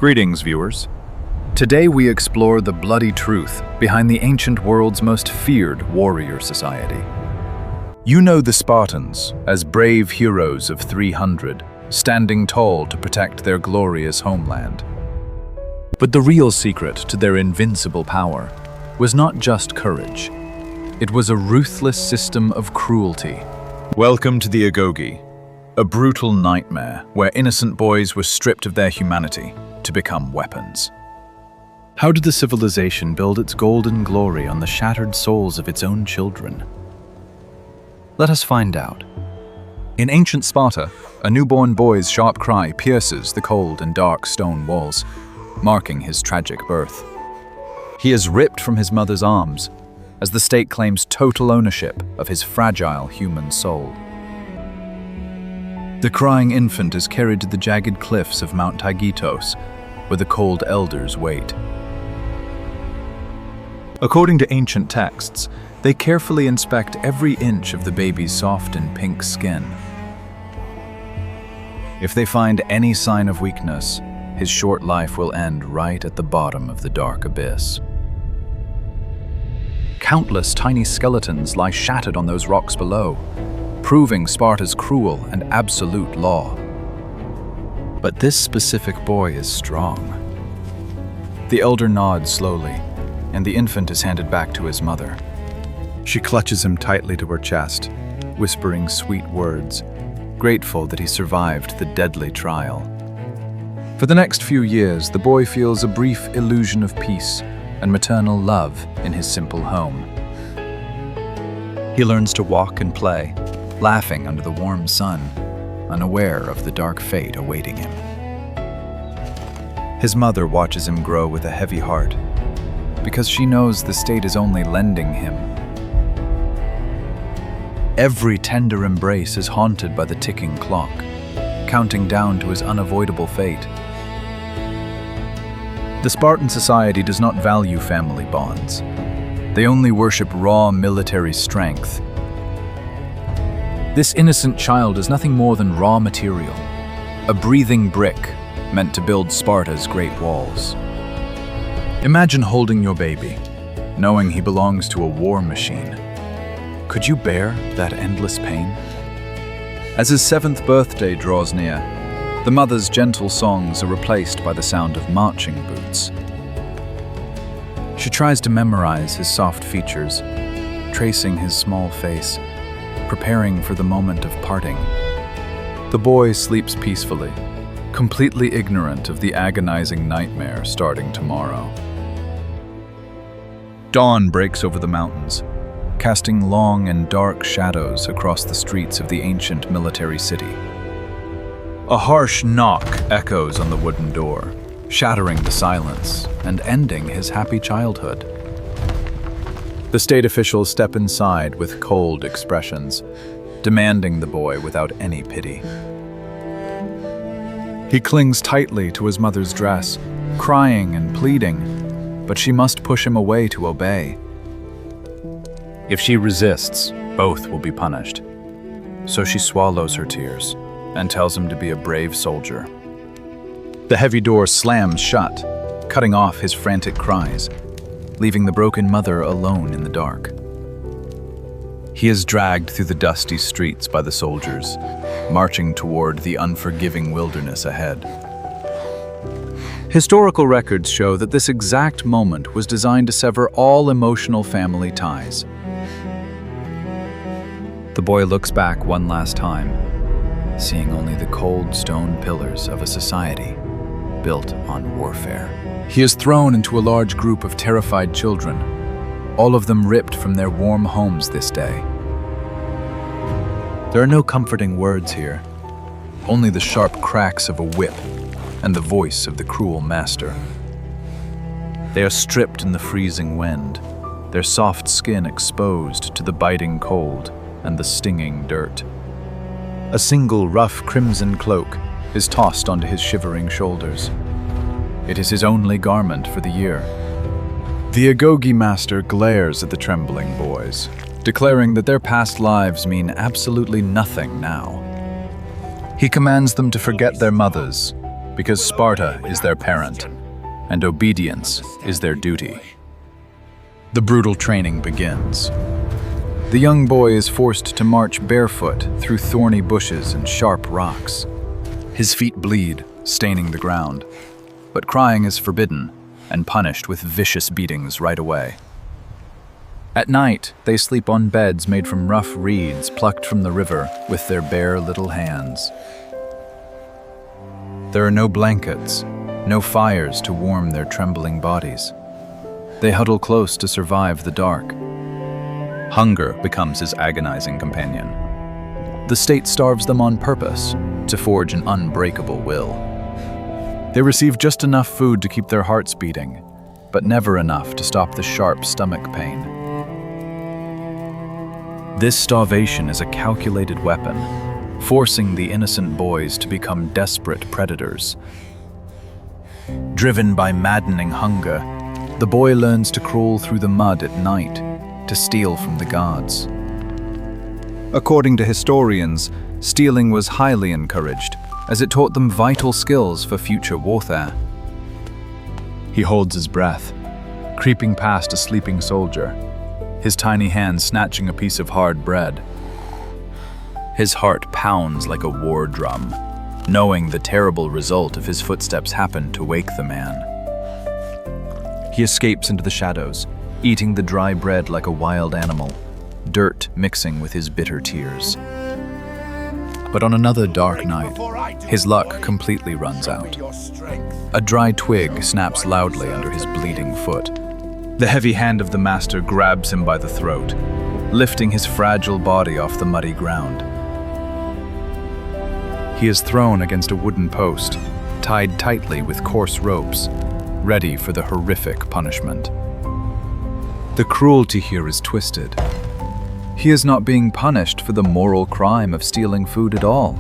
Greetings, viewers. Today we explore the bloody truth behind the ancient world's most feared warrior society. You know the Spartans as brave heroes of 300, standing tall to protect their glorious homeland. But the real secret to their invincible power was not just courage. It was a ruthless system of cruelty. Welcome to the Agoge, a brutal nightmare where innocent boys were stripped of their humanity to become weapons. How did the civilization build its golden glory on the shattered souls of its own children? Let us find out. In ancient Sparta, a newborn boy's sharp cry pierces the cold and dark stone walls, marking his tragic birth. He is ripped from his mother's arms as the state claims total ownership of his fragile human soul. The crying infant is carried to the jagged cliffs of Mount Taygetos, where the cold elders wait. According to ancient texts, they carefully inspect every inch of the baby's soft and pink skin. If they find any sign of weakness, his short life will end right at the bottom of the dark abyss. Countless tiny skeletons lie shattered on those rocks below, proving Sparta's cruel and absolute law. But this specific boy is strong. The elder nods slowly, and the infant is handed back to his mother. She clutches him tightly to her chest, whispering sweet words, grateful that he survived the deadly trial. For the next few years, the boy feels a brief illusion of peace and maternal love in his simple home. He learns to walk and play, laughing under the warm sun, unaware of the dark fate awaiting him. His mother watches him grow with a heavy heart, because she knows the state is only lending him. Every tender embrace is haunted by the ticking clock, counting down to his unavoidable fate. The Spartan society does not value family bonds. They only worship raw military strength. This innocent child is nothing more than raw material, a breathing brick meant to build Sparta's great walls. Imagine holding your baby, knowing he belongs to a war machine. Could you bear that endless pain? As his 7th birthday draws near, the mother's gentle songs are replaced by the sound of marching boots. She tries to memorize his soft features, tracing his small face, preparing for the moment of parting. The boy sleeps peacefully, completely ignorant of the agonizing nightmare starting tomorrow. Dawn breaks over the mountains, casting long and dark shadows across the streets of the ancient military city. A harsh knock echoes on the wooden door, shattering the silence and ending his happy childhood. The state officials step inside with cold expressions, demanding the boy without any pity. He clings tightly to his mother's dress, crying and pleading, but she must push him away to obey. If she resists, both will be punished. So she swallows her tears and tells him to be a brave soldier. The heavy door slams shut, cutting off his frantic cries, leaving the broken mother alone in the dark. He is dragged through the dusty streets by the soldiers, marching toward the unforgiving wilderness ahead. Historical records show that this exact moment was designed to sever all emotional family ties. The boy looks back one last time, seeing only the cold stone pillars of a society built on warfare. He is thrown into a large group of terrified children, all of them ripped from their warm homes this day. There are no comforting words here, only the sharp cracks of a whip and the voice of the cruel master. They are stripped in the freezing wind, their soft skin exposed to the biting cold and the stinging dirt. A single rough crimson cloak is tossed onto his shivering shoulders. It is his only garment for the year. The Agoge master glares at the trembling boys, declaring that their past lives mean absolutely nothing now. He commands them to forget their mothers, because Sparta is their parent, and obedience is their duty. The brutal training begins. The young boy is forced to march barefoot through thorny bushes and sharp rocks. His feet bleed, staining the ground, but crying is forbidden and punished with vicious beatings right away. At night, they sleep on beds made from rough reeds plucked from the river with their bare little hands. There are no blankets, no fires to warm their trembling bodies. They huddle close to survive the dark. Hunger becomes his agonizing companion. The state starves them on purpose to forge an unbreakable will. They receive just enough food to keep their hearts beating, but never enough to stop the sharp stomach pain. This starvation is a calculated weapon, forcing the innocent boys to become desperate predators. Driven by maddening hunger, the boy learns to crawl through the mud at night to steal from the gods. According to historians, stealing was highly encouraged, as it taught them vital skills for future warfare. He holds his breath, creeping past a sleeping soldier, his tiny hand snatching a piece of hard bread. His heart pounds like a war drum, knowing the terrible result if his footsteps happen to wake the man. He escapes into the shadows, eating the dry bread like a wild animal, dirt mixing with his bitter tears. But on another dark night, his luck completely runs out. A dry twig snaps loudly under his bleeding foot. The heavy hand of the master grabs him by the throat, lifting his fragile body off the muddy ground. He is thrown against a wooden post, tied tightly with coarse ropes, ready for the horrific punishment. The cruelty here is twisted. He is not being punished for the moral crime of stealing food at all.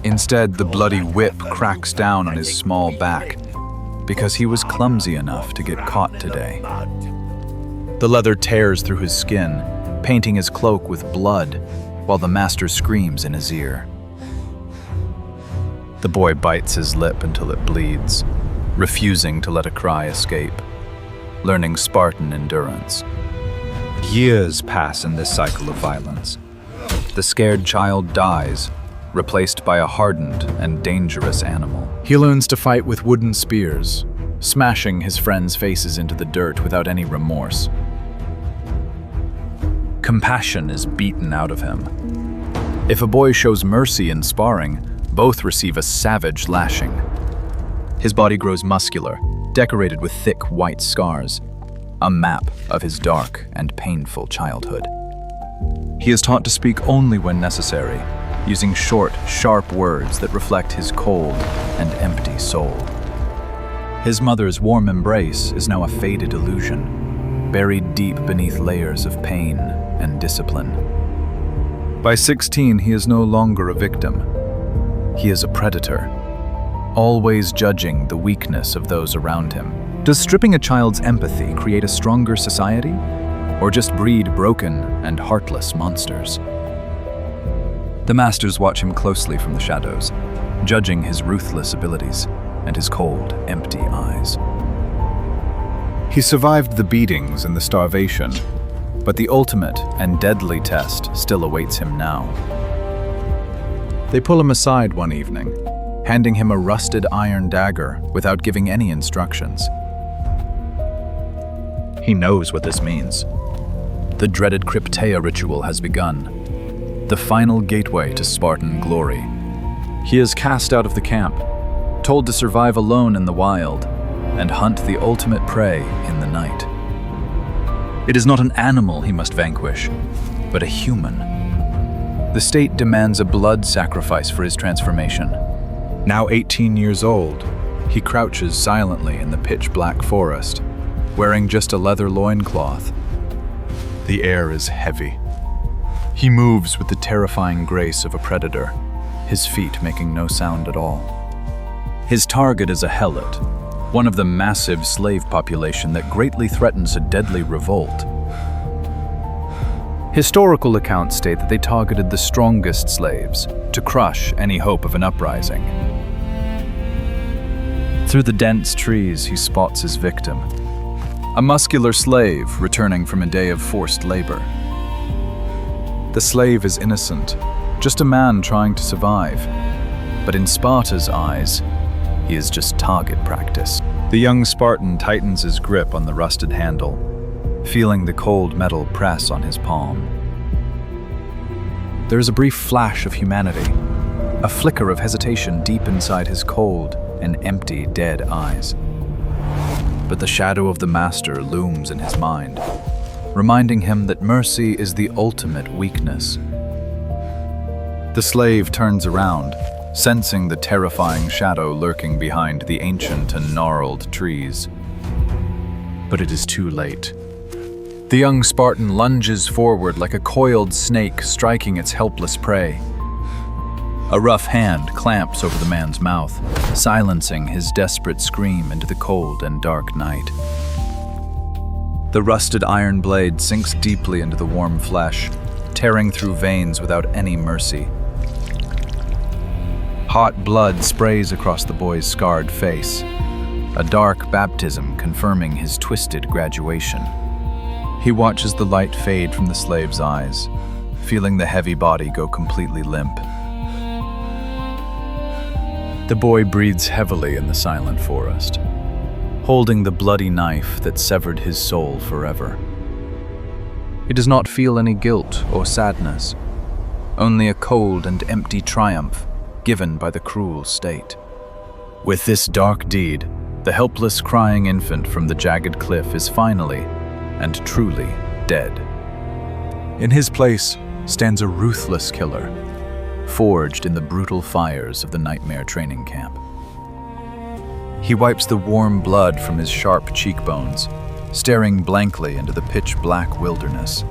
Instead, the bloody whip cracks down on his small back because he was clumsy enough to get caught today. The leather tears through his skin, painting his cloak with blood, while the master screams in his ear. The boy bites his lip until it bleeds, refusing to let a cry escape, learning Spartan endurance. Years pass in this cycle of violence. The scared child dies, replaced by a hardened and dangerous animal. He learns to fight with wooden spears, smashing his friends' faces into the dirt without any remorse. Compassion is beaten out of him. If a boy shows mercy in sparring, both receive a savage lashing. His body grows muscular, decorated with thick white scars, a map of his dark and painful childhood. He is taught to speak only when necessary, using short, sharp words that reflect his cold and empty soul. His mother's warm embrace is now a faded illusion, buried deep beneath layers of pain and discipline. By 16, he is no longer a victim. He is a predator, always judging the weakness of those around him. Does stripping a child's empathy create a stronger society, or just breed broken and heartless monsters? The masters watch him closely from the shadows, judging his ruthless abilities and his cold, empty eyes. He survived the beatings and the starvation, but the ultimate and deadly test still awaits him now. They pull him aside one evening, handing him a rusted iron dagger without giving any instructions. He knows what this means. The dreaded Crypteia ritual has begun, the final gateway to Spartan glory. He is cast out of the camp, told to survive alone in the wild and hunt the ultimate prey in the night. It is not an animal he must vanquish, but a human. The state demands a blood sacrifice for his transformation. Now 18 years old, he crouches silently in the pitch-black forest, wearing just a leather loincloth. The air is heavy. He moves with the terrifying grace of a predator, his feet making no sound at all. His target is a helot, one of the massive slave population that greatly threatens a deadly revolt. Historical accounts state that they targeted the strongest slaves to crush any hope of an uprising. Through the dense trees, he spots his victim. A muscular slave returning from a day of forced labor. The slave is innocent, just a man trying to survive. But in Sparta's eyes, he is just target practice. The young Spartan tightens his grip on the rusted handle, feeling the cold metal press on his palm. There is a brief flash of humanity, a flicker of hesitation deep inside his cold and empty, dead eyes. But the shadow of the master looms in his mind, reminding him that mercy is the ultimate weakness. The slave turns around, sensing the terrifying shadow lurking behind the ancient and gnarled trees. But it is too late. The young Spartan lunges forward like a coiled snake striking its helpless prey. A rough hand clamps over the man's mouth, silencing his desperate scream into the cold and dark night. The rusted iron blade sinks deeply into the warm flesh, tearing through veins without any mercy. Hot blood sprays across the boy's scarred face, a dark baptism confirming his twisted graduation. He watches the light fade from the slave's eyes, feeling the heavy body go completely limp. The boy breathes heavily in the silent forest, holding the bloody knife that severed his soul forever. He does not feel any guilt or sadness, only a cold and empty triumph given by the cruel state. With this dark deed, the helpless crying infant from the jagged cliff is finally and truly dead. In his place stands a ruthless killer, forged in the brutal fires of the nightmare training camp. He wipes the warm blood from his sharp cheekbones, staring blankly into the pitch-black wilderness.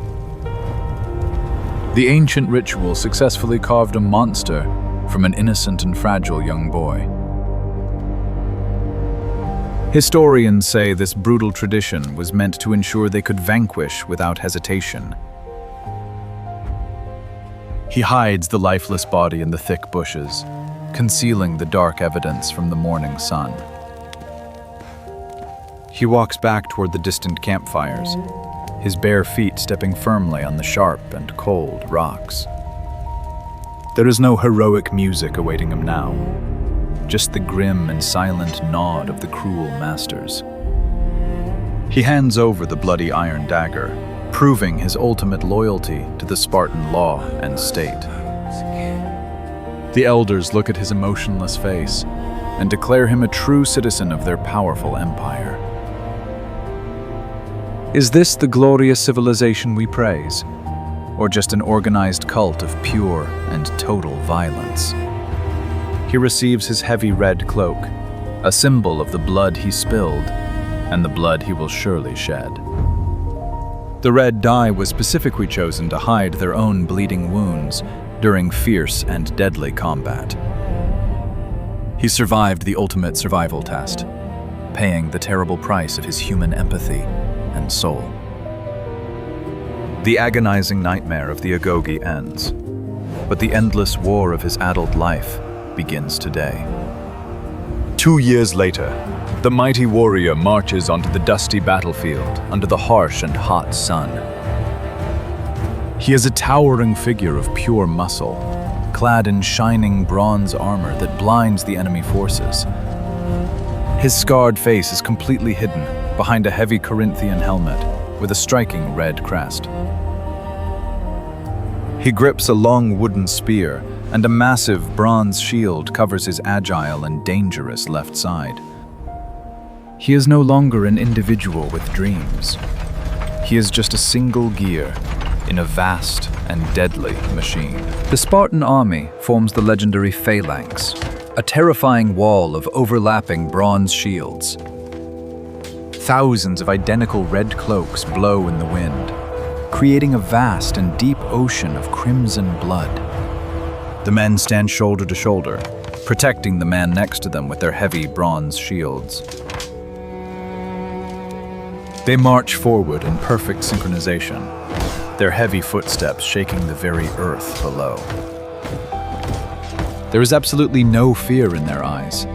The ancient ritual successfully carved a monster from an innocent and fragile young boy. Historians say this brutal tradition was meant to ensure they could vanquish without hesitation. He hides the lifeless body in the thick bushes, concealing the dark evidence from the morning sun. He walks back toward the distant campfires, his bare feet stepping firmly on the sharp and cold rocks. There is no heroic music awaiting him now, just the grim and silent nod of the cruel masters. He hands over the bloody iron dagger, proving his ultimate loyalty to the Spartan law and state. The elders look at his emotionless face and declare him a true citizen of their powerful empire. Is this the glorious civilization we praise, or just an organized cult of pure and total violence? He receives his heavy red cloak, a symbol of the blood he spilled and the blood he will surely shed. The red dye was specifically chosen to hide their own bleeding wounds during fierce and deadly combat. He survived the ultimate survival test, paying the terrible price of his human empathy and soul. The agonizing nightmare of the Agoge ends, but the endless war of his adult life begins today. 2 years later, the mighty warrior marches onto the dusty battlefield under the harsh and hot sun. He is a towering figure of pure muscle, clad in shining bronze armor that blinds the enemy forces. His scarred face is completely hidden behind a heavy Corinthian helmet with a striking red crest. He grips a long wooden spear, and a massive bronze shield covers his agile and dangerous left side. He is no longer an individual with dreams. He is just a single gear in a vast and deadly machine. The Spartan army forms the legendary Phalanx, a terrifying wall of overlapping bronze shields. Thousands of identical red cloaks blow in the wind, creating a vast and deep ocean of crimson blood. The men stand shoulder to shoulder, protecting the man next to them with their heavy bronze shields. They march forward in perfect synchronization, their heavy footsteps shaking the very earth below. There is absolutely no fear in their eyes,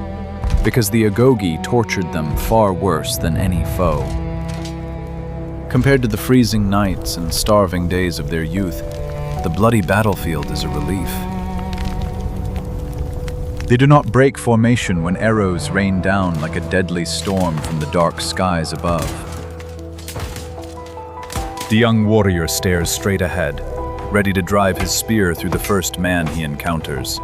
because the Agoge tortured them far worse than any foe. Compared to the freezing nights and starving days of their youth, the bloody battlefield is a relief. They do not break formation when arrows rain down like a deadly storm from the dark skies above. The young warrior stares straight ahead, ready to drive his spear through the first man he encounters.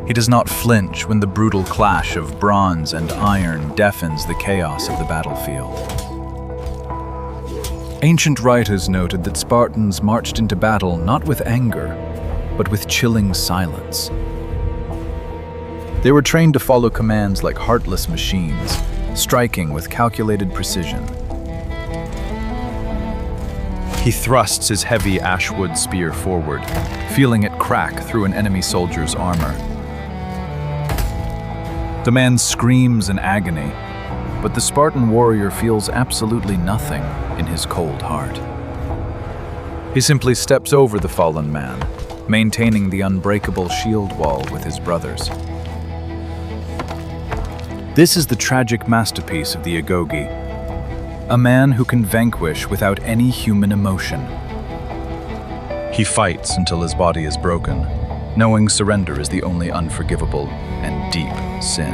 He does not flinch when the brutal clash of bronze and iron deafens the chaos of the battlefield. Ancient writers noted that Spartans marched into battle not with anger, but with chilling silence. They were trained to follow commands like heartless machines, striking with calculated precision. He thrusts his heavy ashwood spear forward, feeling it crack through an enemy soldier's armor. The man screams in agony, but the Spartan warrior feels absolutely nothing in his cold heart. He simply steps over the fallen man, maintaining the unbreakable shield wall with his brothers. This is the tragic masterpiece of the Agoge, a man who can vanquish without any human emotion. He fights until his body is broken, knowing surrender is the only unforgivable and deep sin.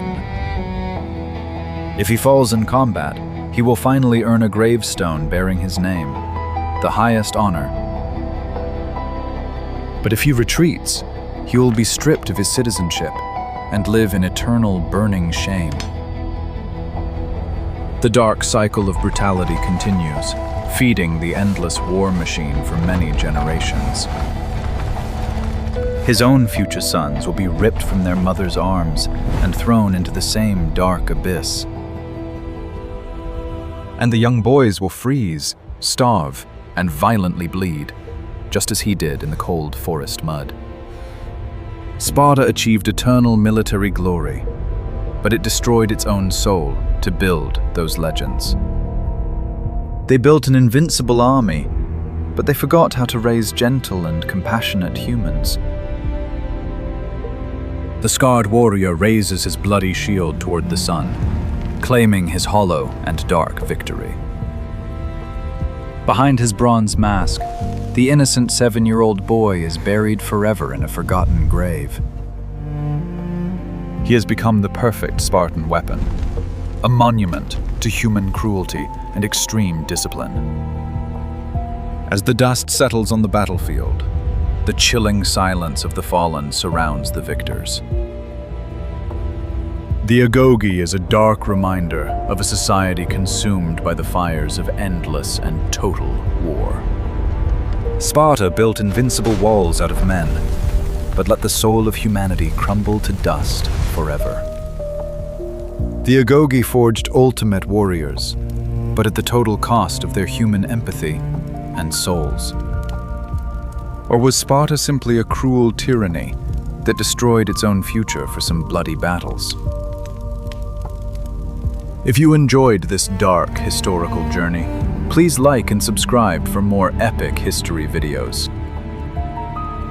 If he falls in combat, he will finally earn a gravestone bearing his name, the highest honor. But if he retreats, he will be stripped of his citizenship and live in eternal burning shame. The dark cycle of brutality continues, feeding the endless war machine for many generations. His own future sons will be ripped from their mother's arms and thrown into the same dark abyss. And the young boys will freeze, starve, and violently bleed, just as he did in the cold forest mud. Sparta achieved eternal military glory, but it destroyed its own soul to build those legends. They built an invincible army, but they forgot how to raise gentle and compassionate humans. The scarred warrior raises his bloody shield toward the sun, claiming his hollow and dark victory. Behind his bronze mask, the innocent 7-year-old boy is buried forever in a forgotten grave. He has become the perfect Spartan weapon, a monument to human cruelty and extreme discipline. As the dust settles on the battlefield, the chilling silence of the fallen surrounds the victors. The Agoge is a dark reminder of a society consumed by the fires of endless and total war. Sparta built invincible walls out of men, but let the soul of humanity crumble to dust forever. The Agoge forged ultimate warriors, but at the total cost of their human empathy and souls. Or was Sparta simply a cruel tyranny that destroyed its own future for some bloody battles? If you enjoyed this dark historical journey, please like and subscribe for more epic history videos.